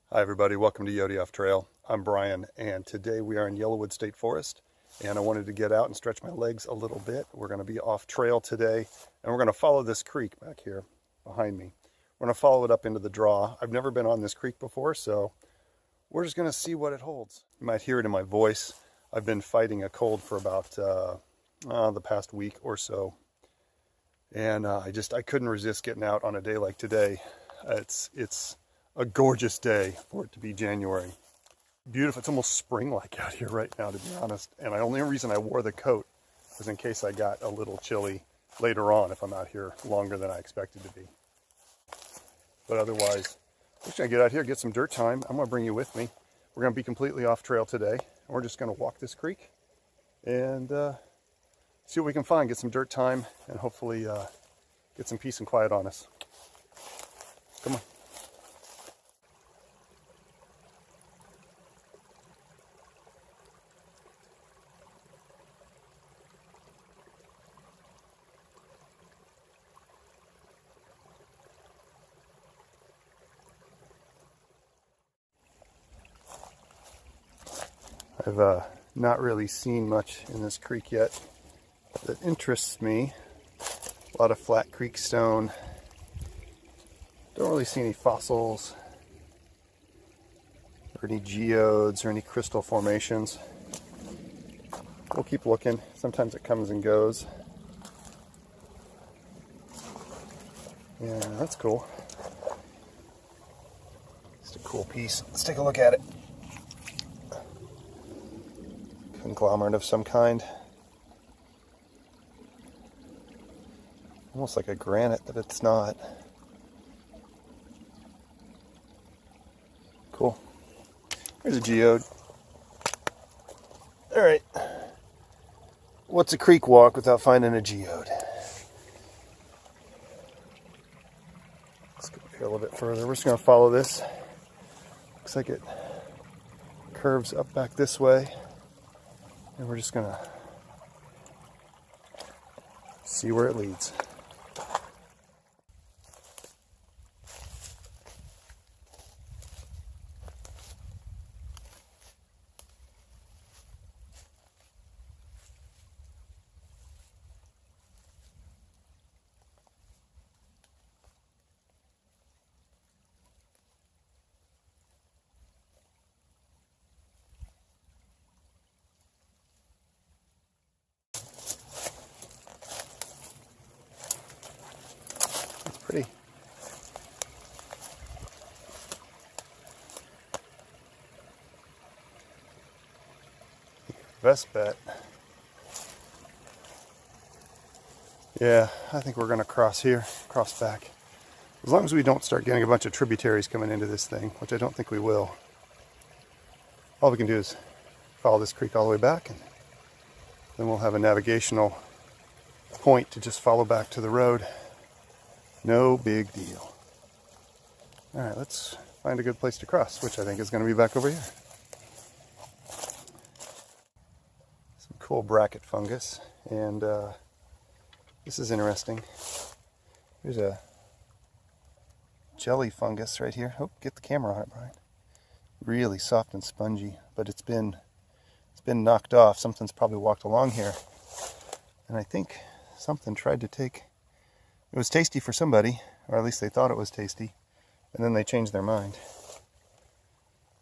Hi everybody, welcome to Yote Off Trail. I'm Brian and today we are in Yellowwood State Forest and I wanted to get out and stretch my legs a little bit. We're going to be off trail today and we're going to follow this creek back here behind me. We're going to follow it up into the draw. I've never been on this creek before, so we're just going to see what it holds. You might hear it in my voice. I've been fighting a cold for about the past week or so, and I couldn't resist getting out on a day like today. It's a gorgeous day for it to be January. Beautiful. It's almost spring-like out here right now, to be honest. And the only reason I wore the coat was in case I got a little chilly later on if I'm out here longer than I expected to be. But otherwise, I'm just going to get out here, get some dirt time. I'm going to bring you with me. We're going to be completely off trail today. And we're just going to walk this creek and see what we can find, get some dirt time, and hopefully get some peace and quiet on us. Come on. I've not really seen much in this creek yet that interests me. A lot of flat creek stone. Don't really see any fossils or any geodes or any crystal formations. We'll keep looking. Sometimes it comes and goes. Yeah, that's cool. Just a cool piece. Let's take a look at it. Conglomerate of some kind. Almost like a granite, but it's not. Cool. There's a geode. Alright. What's a creek walk without finding a geode? Let's go up here a little bit further. We're just going to follow this. Looks like it curves up back this way. And we're just going to see where it leads. Pretty. Best bet. Yeah, I think we're going to cross here, cross back. As long as we don't start getting a bunch of tributaries coming into this thing, which I don't think we will. All we can do is follow this creek all the way back, and then we'll have a navigational point to just follow back to the road. No big deal. All right, let's find a good place to cross, which I think is going to be back over here. Some cool bracket fungus, and this is interesting. There's a jelly fungus right here. Oh, get the camera on it, Brian. Really soft and spongy, but it's been knocked off. Something's probably walked along here, and I think something tried to take. It was tasty for somebody, or at least they thought it was tasty, and then they changed their mind.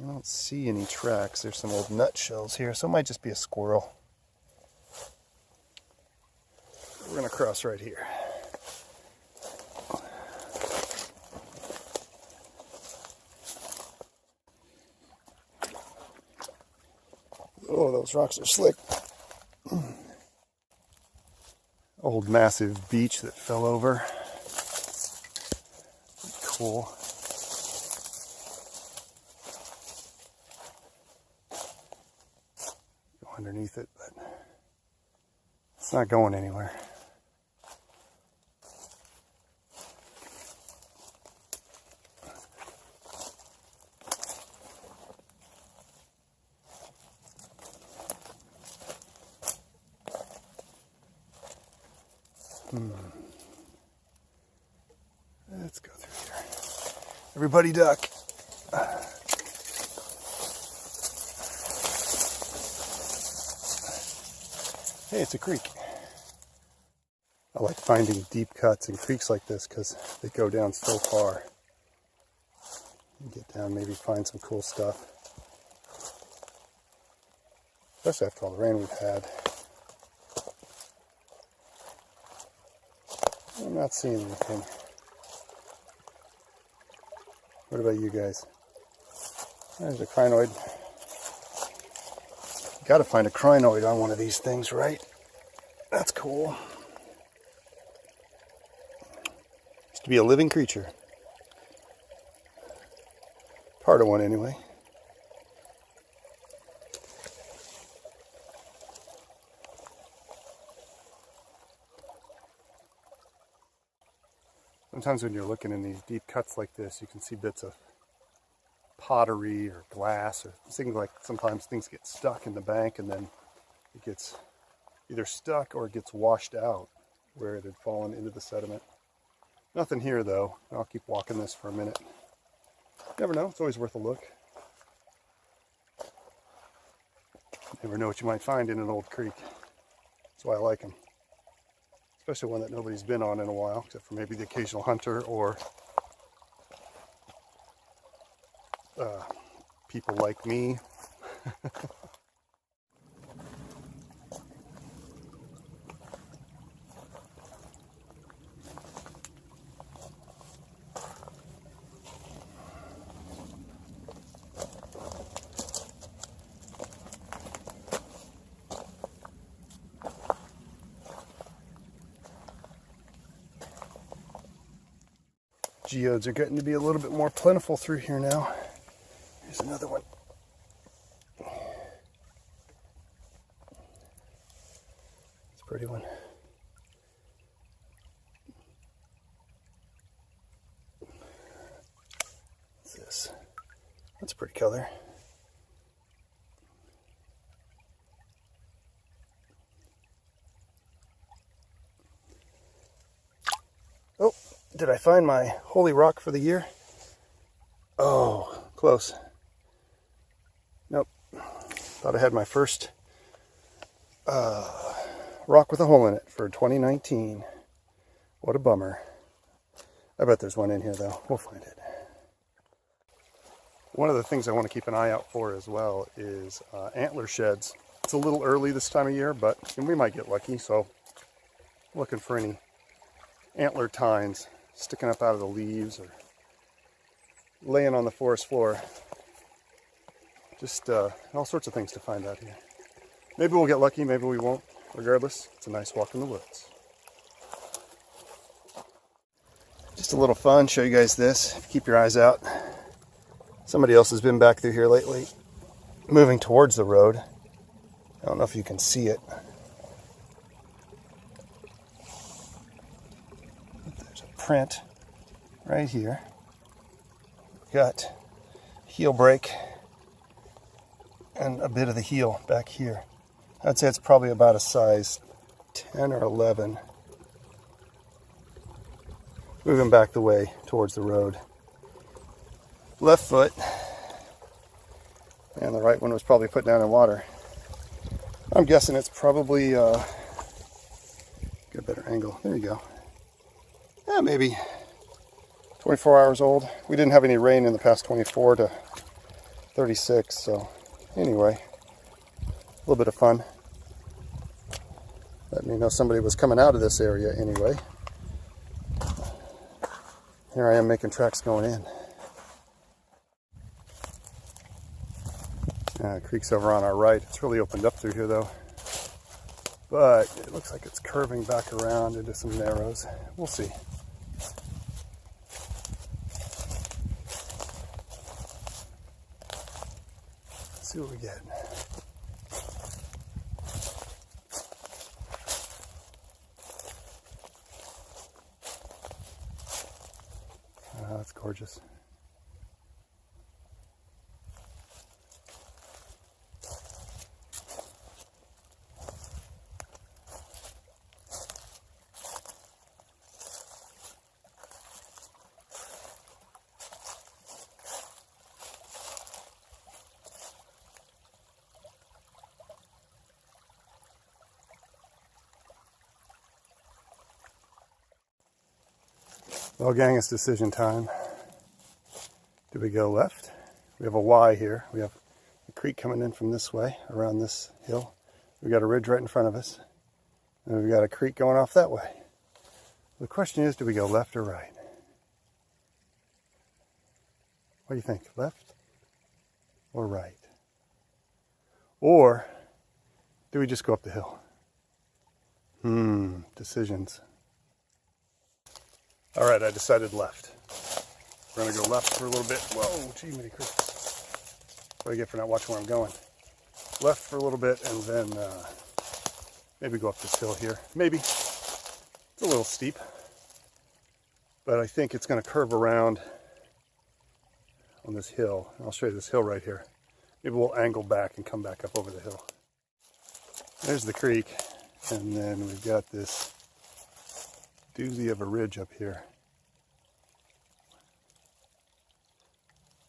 I don't see any tracks. There's some old nutshells here, so it might just be a squirrel. We're going to cross right here. Oh, those rocks are slick. Old massive beach that fell over. Cool. Go underneath it, but it's not going anywhere. Let's go through here. Everybody duck. Hey, it's a creek. I like finding deep cuts in creeks like this because they go down so far. You get down, maybe find some cool stuff. Especially after all the rain we've had. I'm not seeing anything. What about you guys? There's a crinoid. Got to find a crinoid on one of these things, right? That's cool. Used to be a living creature. Part of one, anyway. Sometimes when you're looking in these deep cuts like this, you can see bits of pottery or glass or things like, sometimes things get stuck in the bank and then it gets either stuck or it gets washed out where it had fallen into the sediment. Nothing here though. I'll keep walking this for a minute. Never know, it's always worth a look. Never know what you might find in an old creek. That's why I like them. Especially one that nobody's been on in a while, except for maybe the occasional hunter or people like me. Geodes are getting to be a little bit more plentiful through here now. Here's another one. It's a pretty one. What's this? That's a pretty color. Oh, did I find my holy rock for the year? Oh, close. Nope. Thought I had my first rock with a hole in it for 2019. What a bummer. I bet there's one in here though. We'll find it. One of the things I want to keep an eye out for as well is antler sheds. It's a little early this time of year, but we might get lucky, so looking for any antler tines sticking up out of the leaves or laying on the forest floor. Just all sorts of things to find out here. Maybe we'll get lucky, maybe we won't. Regardless, it's a nice walk in the woods. Just a little fun, show you guys this. Keep your eyes out. Somebody else has been back through here lately, moving towards the road. I don't know if you can see it. There's a print right here. Got heel break and a bit of the heel back here. I'd say it's probably about a size 10 or 11. Moving back the way towards the road. Left foot. And the right one was probably put down in water. I'm guessing it's probably, get a better angle. There you go. Yeah, maybe 24 hours old. We didn't have any rain in the past 24 to 36, so anyway, a little bit of fun. Let me know somebody was coming out of this area anyway. Here I am making tracks going in. Creek's over on our right. It's really opened up through here though. But it looks like it's curving back around into some narrows. We'll see. Let's see what we get. That's gorgeous. Well, gang, it's decision time. Do we go left? We have a Y here. We have a creek coming in from this way, around this hill. We got a ridge right in front of us. And we've got a creek going off that way. The question is, do we go left or right? What do you think? Left or right? Or do we just go up the hill? Decisions. All right, I decided left. We're gonna go left for a little bit. Whoa, gee, many crickets. What do I get for not watching where I'm going? Left for a little bit and then maybe go up this hill here. Maybe. It's a little steep, but I think it's gonna curve around on this hill. I'll show you this hill right here. Maybe we'll angle back and come back up over the hill. There's the creek, and then we've got this doozy of a ridge up here.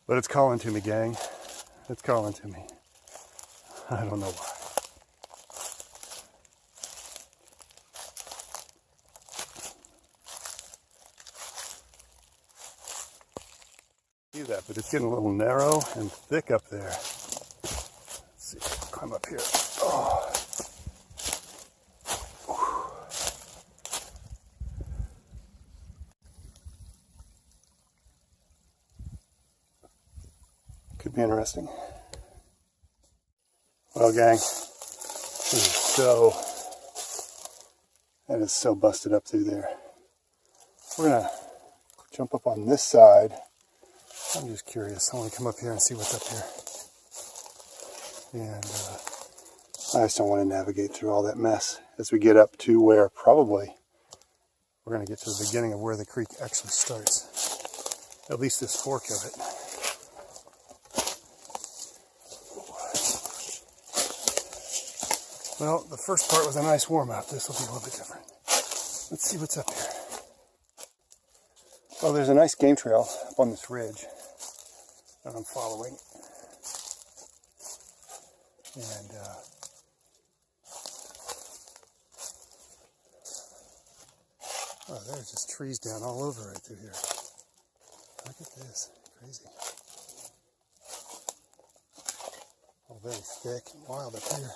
But it's calling to me, gang. It's calling to me. I don't know why. See that, but it's getting a little narrow and thick up there. Let's see, climb up here. Oh. Could be interesting. Well, gang, that is so busted up through there. We're gonna jump up on this side. I'm just curious. I want to come up here and see what's up here. And I just don't want to navigate through all that mess as we get up to where probably we're going to get to the beginning of where the creek actually starts. At least this fork of it. Well, the first part was a nice warm-up. This will be a little bit different. Let's see what's up here. Well, there's a nice game trail up on this ridge that I'm following. And oh, there's just trees down all over right through here. Look at this, crazy. All very thick and wild up here.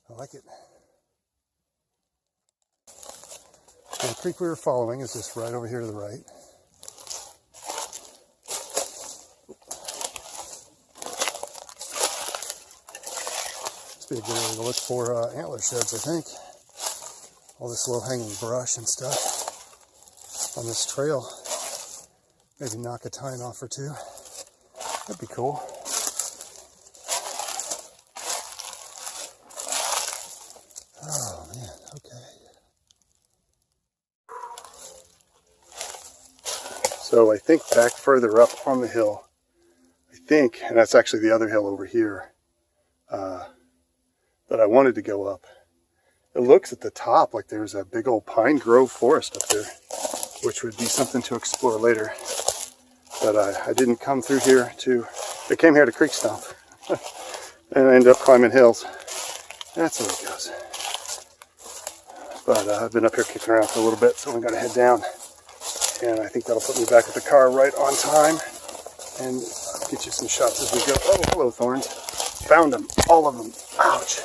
I like it. So the creek we were following is just right over here to the right. Be a good area to look for antler sheds, I think. All this low-hanging brush and stuff on this trail. Maybe knock a tine off or two. That'd be cool. Oh man, okay. So I think back further up on the hill, and that's actually the other hill over here, that I wanted to go up. It looks at the top like there's a big old pine grove forest up there, which would be something to explore later. But I didn't come through here I came here to creek stomp. And I ended up climbing hills. That's the way it goes. But I've been up here kicking around for a little bit, so I'm gonna head down. And I think that'll put me back at the car right on time. And I'll get you some shots as we go. Oh, hello, thorns. Found them, all of them. Ouch.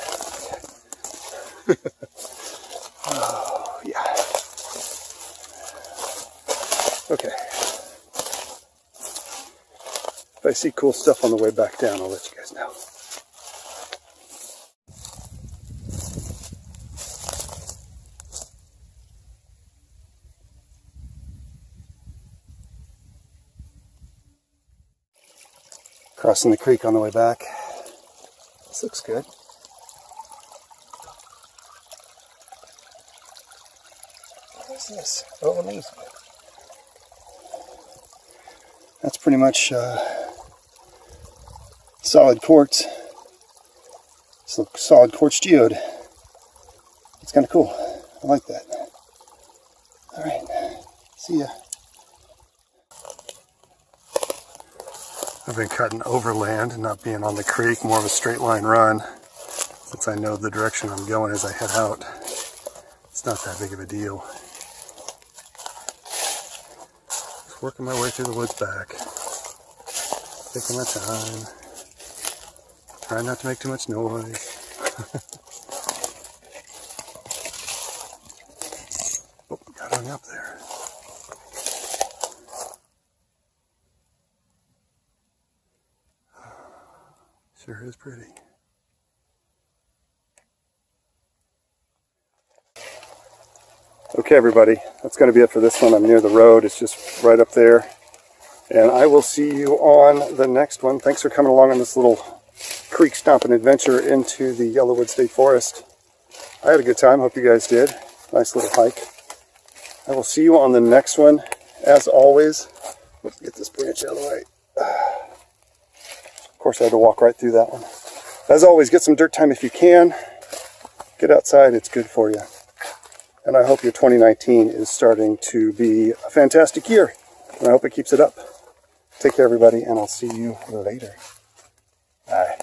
Oh, yeah. Okay. If I see cool stuff on the way back down, I'll let you guys know. Crossing the creek on the way back. This looks good. What is this? Oh, amazing. That's pretty much solid quartz. It's a solid quartz geode. It's kind of cool. I like that. All right. See ya. I've been cutting overland and not being on the creek, more of a straight line run, since I know the direction I'm going as I head out. It's not that big of a deal. working my way through the woods back. Taking my time. Trying not to make too much noise. Oh, got hung up there. Sure is pretty. Okay, everybody, that's going to be it for this one. I'm near the road. It's just right up there. And I will see you on the next one. Thanks for coming along on this little creek stomping adventure into the Yellowwood State Forest. I had a good time. Hope you guys did. Nice little hike. I will see you on the next one. As always, let's get this branch out of the way. Of course, I had to walk right through that one. As always, get some dirt time if you can. Get outside. It's good for you. And I hope your 2019 is starting to be a fantastic year. And I hope it keeps it up. Take care, everybody, and I'll see you later. Bye.